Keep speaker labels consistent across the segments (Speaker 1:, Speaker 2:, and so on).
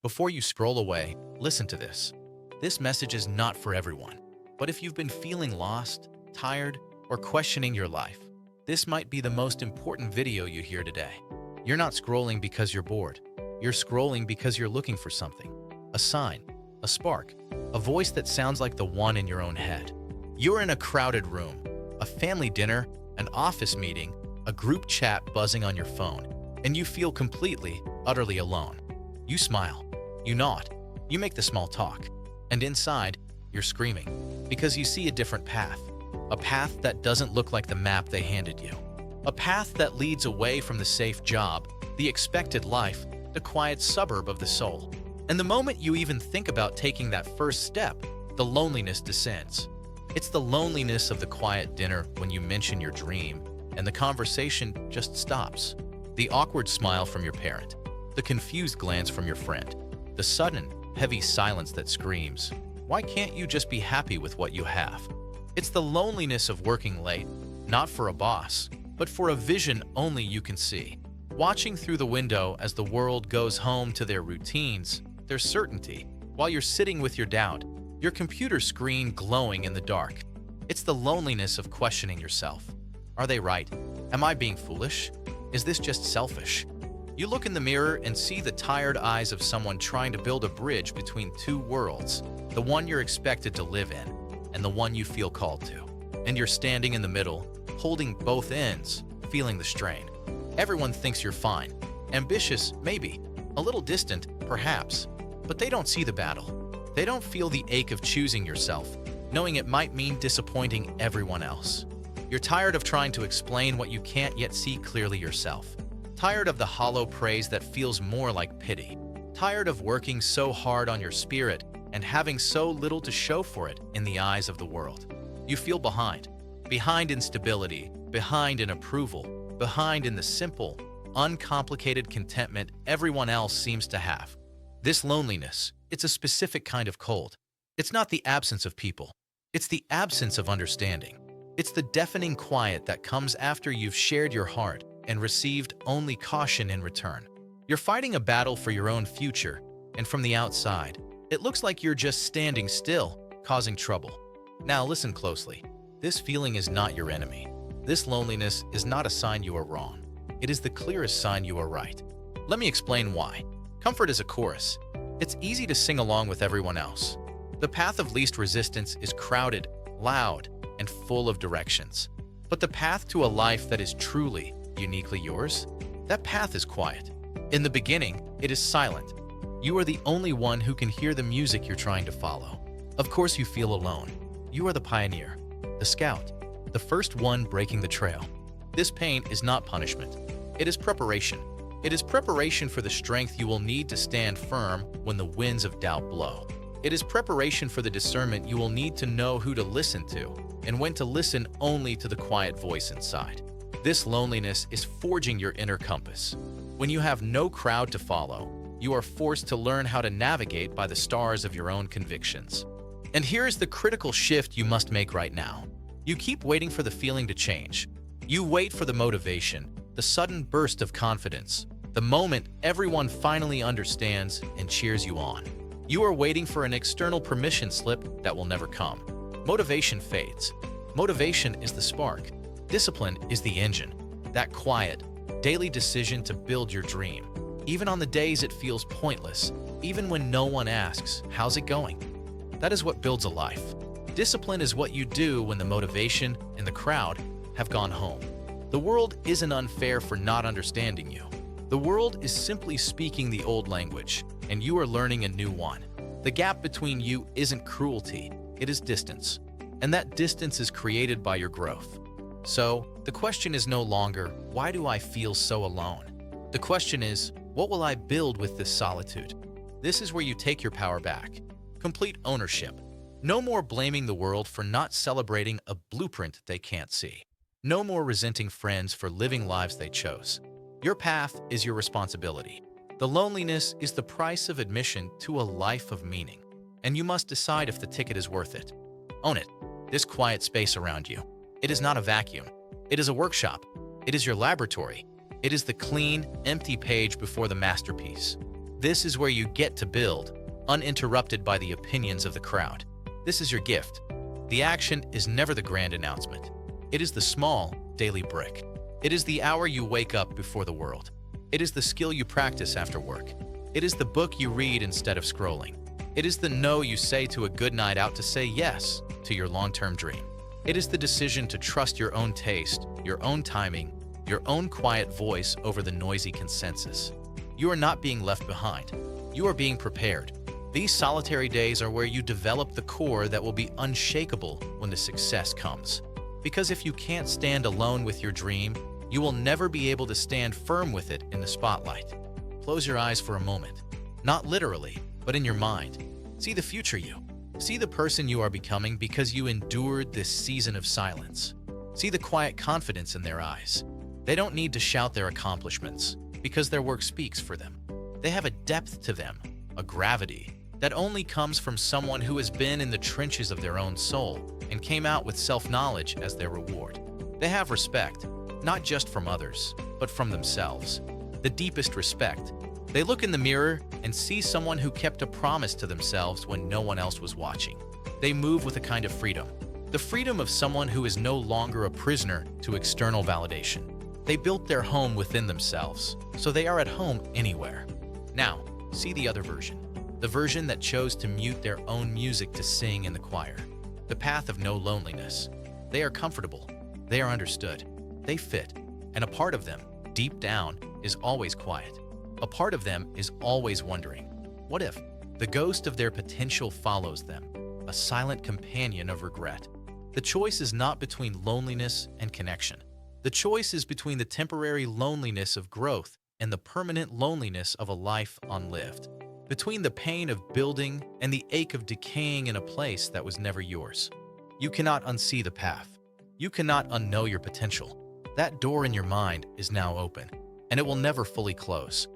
Speaker 1: Before you scroll away, listen to this. This message is not for everyone, but if you've been feeling lost, tired, or questioning your life, this might be the most important video you hear today. You're not scrolling because you're bored. You're scrolling because you're looking for something. A sign, a spark, a voice that sounds like the one in your own head. You're in a crowded room, a family dinner, an office meeting, a group chat buzzing on your phone, and you feel completely, utterly alone. You smile, you nod, you make the small talk, and inside, you're screaming because you see a different path. A path that doesn't look like the map they handed you. A path that leads away from the safe job, the expected life, the quiet suburb of the soul. And the moment you even think about taking that first step, the loneliness descends. It's the loneliness of the quiet dinner when you mention your dream, and the conversation just stops. The awkward smile from your parent, the confused glance from your friend, the sudden, heavy silence that screams, "Why can't you just be happy with what you have?" It's the loneliness of working late, not for a boss, but for a vision only you can see. Watching through the window as the world goes home to their routines, their certainty, while you're sitting with your doubt, your computer screen glowing in the dark. It's the loneliness of questioning yourself. Are they right? Am I being foolish? Is this just selfish? You look in the mirror and see the tired eyes of someone trying to build a bridge between two worlds, the one you're expected to live in and the one you feel called to. And you're standing in the middle, holding both ends, feeling the strain. Everyone thinks you're fine, ambitious, maybe, a little distant, perhaps, but they don't see the battle. They don't feel the ache of choosing yourself, knowing it might mean disappointing everyone else. You're tired of trying to explain what you can't yet see clearly yourself. Tired of the hollow praise that feels more like pity. Tired of working so hard on your spirit and having so little to show for it in the eyes of the world. You feel behind. Behind in stability, behind in approval, behind in the simple, uncomplicated contentment everyone else seems to have. This loneliness, it's a specific kind of cold. It's not the absence of people. It's the absence of understanding. It's the deafening quiet that comes after you've shared your heart and received only caution in return. You're fighting a battle for your own future, and from the outside, it looks like you're just standing still, causing trouble. Now listen closely. This feeling is not your enemy. This loneliness is not a sign you are wrong. It is the clearest sign you are right. Let me explain why. Comfort is a chorus. It's easy to sing along with everyone else. The path of least resistance is crowded, loud, and full of directions. But the path to a life that is truly, uniquely yours, that path is quiet. In the beginning, it is silent. You are the only one who can hear the music you're trying to follow. Of course you feel alone. You are the pioneer, the scout, the first one breaking the trail. This pain is not punishment. It is preparation. It is preparation for the strength you will need to stand firm when the winds of doubt blow. It is preparation for the discernment you will need to know who to listen to and when to listen only to the quiet voice inside. This loneliness is forging your inner compass. When you have no crowd to follow, you are forced to learn how to navigate by the stars of your own convictions. And here is the critical shift you must make right now. You keep waiting for the feeling to change. You wait for the motivation, the sudden burst of confidence, the moment everyone finally understands and cheers you on. You are waiting for an external permission slip that will never come. Motivation fades. Motivation is the spark. Discipline is the engine. That quiet, daily decision to build your dream. Even on the days it feels pointless, even when no one asks, "How's it going?" That is what builds a life. Discipline is what you do when the motivation and the crowd have gone home. The world isn't unfair for not understanding you. The world is simply speaking the old language, and you are learning a new one. The gap between you isn't cruelty, it is distance. And that distance is created by your growth. So, the question is no longer, why do I feel so alone? The question is, what will I build with this solitude? This is where you take your power back. Complete ownership. No more blaming the world for not celebrating a blueprint they can't see. No more resenting friends for living lives they chose. Your path is your responsibility. The loneliness is the price of admission to a life of meaning, and you must decide if the ticket is worth it. Own it. This quiet space around you. It is not a vacuum. It is a workshop. It is your laboratory. It is the clean, empty page before the masterpiece. This is where you get to build, uninterrupted by the opinions of the crowd. This is your gift. The action is never the grand announcement. It is the small, daily brick. It is the hour you wake up before the world. It is the skill you practice after work. It is the book you read instead of scrolling. It is the no you say to a good night out to say yes to your long-term dream. It is the decision to trust your own taste, your own timing, your own quiet voice over the noisy consensus. You are not being left behind. You are being prepared. These solitary days are where you develop the core that will be unshakable when the success comes. Because if you can't stand alone with your dream, you will never be able to stand firm with it in the spotlight. Close your eyes for a moment. Not literally, but in your mind. See the future you. See the person you are becoming because you endured this season of silence. See the quiet confidence in their eyes. They don't need to shout their accomplishments because their work speaks for them. They have a depth to them, a gravity, that only comes from someone who has been in the trenches of their own soul and came out with self-knowledge as their reward. They have respect, not just from others, but from themselves. The deepest respect. They look in the mirror and see someone who kept a promise to themselves when no one else was watching. They move with a kind of freedom. The freedom of someone who is no longer a prisoner to external validation. They built their home within themselves, so they are at home anywhere. Now, see the other version. The version that chose to mute their own music to sing in the choir. The path of no loneliness. They are comfortable. They are understood. They fit. And a part of them, deep down, is always quiet. A part of them is always wondering, what if? The ghost of their potential follows them, a silent companion of regret. The choice is not between loneliness and connection. The choice is between the temporary loneliness of growth and the permanent loneliness of a life unlived. Between the pain of building and the ache of decaying in a place that was never yours. You cannot unsee the path. You cannot unknow your potential. That door in your mind is now open, and it will never fully close.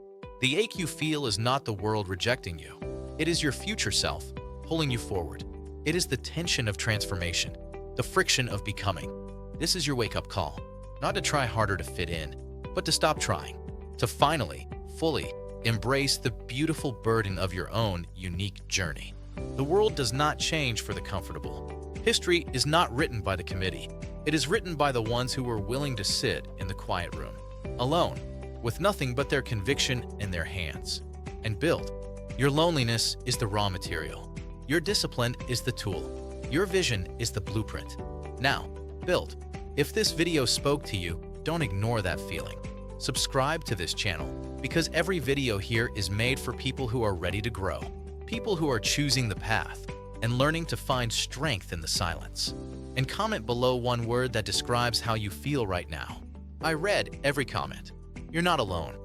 Speaker 1: The ache you feel is not the world rejecting you. It is your future self pulling you forward. It is the tension of transformation, the friction of becoming. This is your wake-up call, not to try harder to fit in, but to stop trying, to finally, fully embrace the beautiful burden of your own unique journey. The world does not change for the comfortable. History is not written by the committee. It is written by the ones who were willing to sit in the quiet room, alone, with nothing but their conviction in their hands, and build. Your loneliness is the raw material. Your discipline is the tool. Your vision is the blueprint. Now, build. If this video spoke to you, don't ignore that feeling. Subscribe to this channel, because every video here is made for people who are ready to grow, people who are choosing the path, and learning to find strength in the silence. And comment below one word that describes how you feel right now. I read every comment. You're not alone.